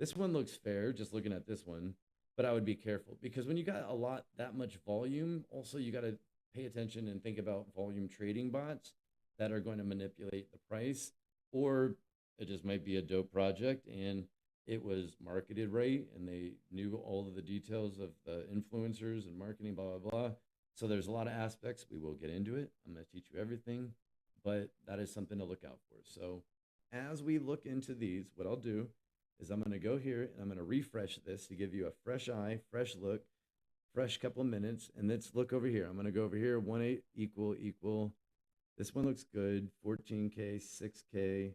This one looks fair, just looking at this one, but I would be careful because when you got that much volume, also you got to pay attention and think about volume trading bots that are going to manipulate the price, or it just might be a dope project and it was marketed right and they knew all of the details of the influencers and marketing, blah, blah, blah. So there's a lot of aspects. We will get into it. I'm going to teach you everything, but that is something to look out for. So as we look into these, what I'll do is I'm going to go here and I'm going to refresh this to give you a fresh eye, fresh look, fresh couple minutes. And let's look over here. I'm going to go over here, 1.8 equal. This one looks good, 14K, 6K.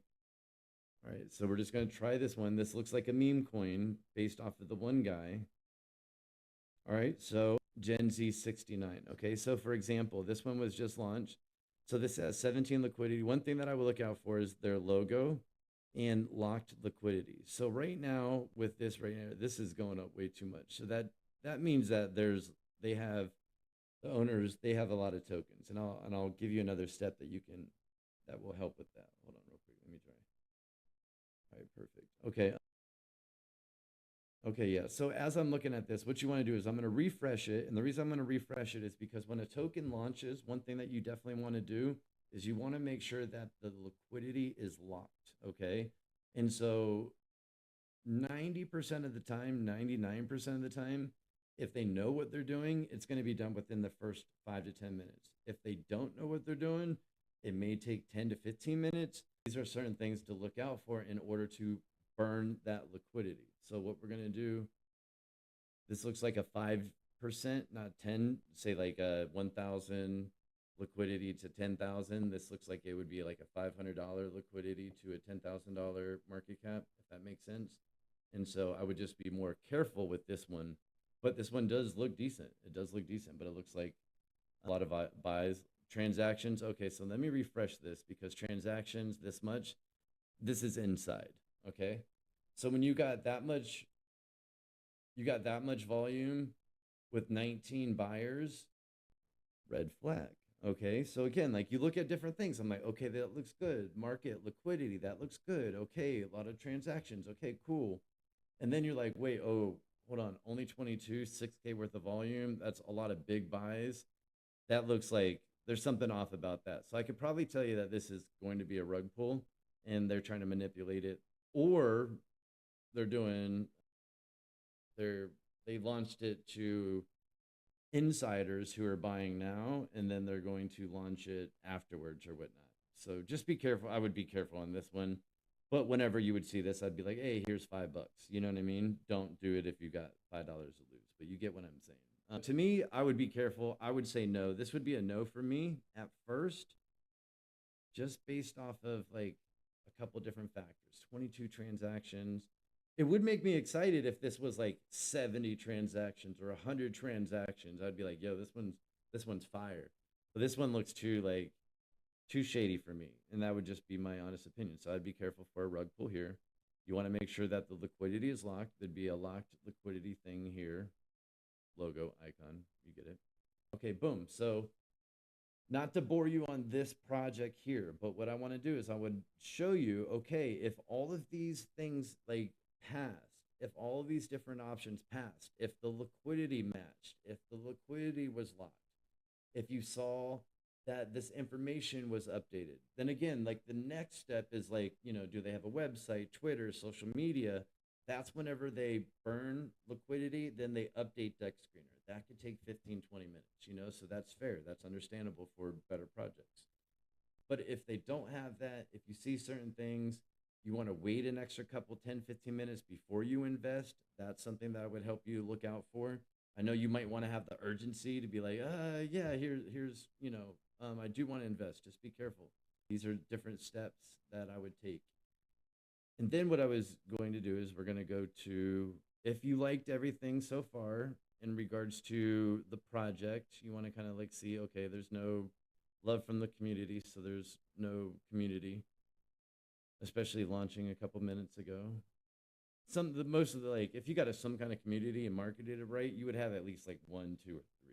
All right, so we're just going to try this one. This looks like a meme coin based off of the one guy. All right, so Gen Z 69. Okay, so for example, this one was just launched. So this has 17 liquidity. One thing that I will look out for is their logo and locked liquidity. So right now with this right now, this is going up way too much. So that means that they have the owners, they have a lot of tokens. And I'll give you another step that will help with that. Hold on real quick. Let me try. All right, perfect. Okay. Okay, yeah. So as I'm looking at this, what you want to do is I'm going to refresh it. And the reason I'm going to refresh it is because when a token launches, one thing that you definitely want to do is you want to make sure that the liquidity is locked, okay? And so 90% of the time, 99% of the time, if they know what they're doing, it's going to be done within the first 5 to 10 minutes. If they don't know what they're doing, it may take 10 to 15 minutes. These are certain things to look out for in order to burn that liquidity. So what we're going to do, this looks like a 5%, not 10, say like a 1,000 liquidity to 10,000. This looks like it would be like a $500 liquidity to a $10,000 market cap, if that makes sense. And so I would just be more careful with this one. But this one does look decent. It does look decent, but it looks like a lot of buys. Transactions. Okay, so let me refresh this because transactions this much, this is inside. Okay, so when you got that much volume with 19 buyers, red flag. Okay, so again, like you look at different things. I'm like, okay, that looks good. Market liquidity, that looks good. Okay, a lot of transactions. Okay, cool. And then you're like, wait, oh, hold on, only 22, 6K worth of volume. That's a lot of big buys. That looks like there's something off about that. So I could probably tell you that this is going to be a rug pull and they're trying to manipulate it, or they launched it to insiders who are buying now, and then they're going to launch it afterwards or whatnot. So just be careful. I would be careful on this one. But whenever you would see this, I'd be like, hey, here's $5. You know what I mean? Don't do it if you got $5 to lose, but you get what I'm saying. To me, I would be careful. I would say no. This would be a no for me at first, just based off of like a couple different factors. 22 transactions. It would make me excited if this was like 70 transactions or 100 transactions. I'd be like, yo, this one's fire. But this one looks too shady for me, and that would just be my honest opinion. So I'd be careful for a rug pull here. You want to make sure that the liquidity is locked. There'd be a locked liquidity thing here. Logo icon, you get it. Okay, boom. So not to bore you on this project here, but what I want to do is I would show you, okay, if all of these things like passed, if all of these different options passed, if the liquidity matched, if the liquidity was locked, if you saw that this information was updated, then again, like the next step is like, do they have a website, Twitter, social media? That's whenever they burn liquidity, then they update Deck Screener. That could take 15, 20 minutes, so that's fair. That's understandable for better projects. But if they don't have that, if you see certain things, you want to wait an extra couple, 10, 15 minutes before you invest, that's something that I would help you look out for. I know you might want to have the urgency to be like, yeah, here's, I do want to invest. Just be careful. These are different steps that I would take. And then what I was going to do is we're going to go to, if you liked everything so far in regards to the project, you want to kind of like see, okay, there's no love from the community. So there's no community, especially launching a couple minutes ago. Most of the, like, if you got some kind of community and marketed it right, you would have at least like 1, 2, or 3.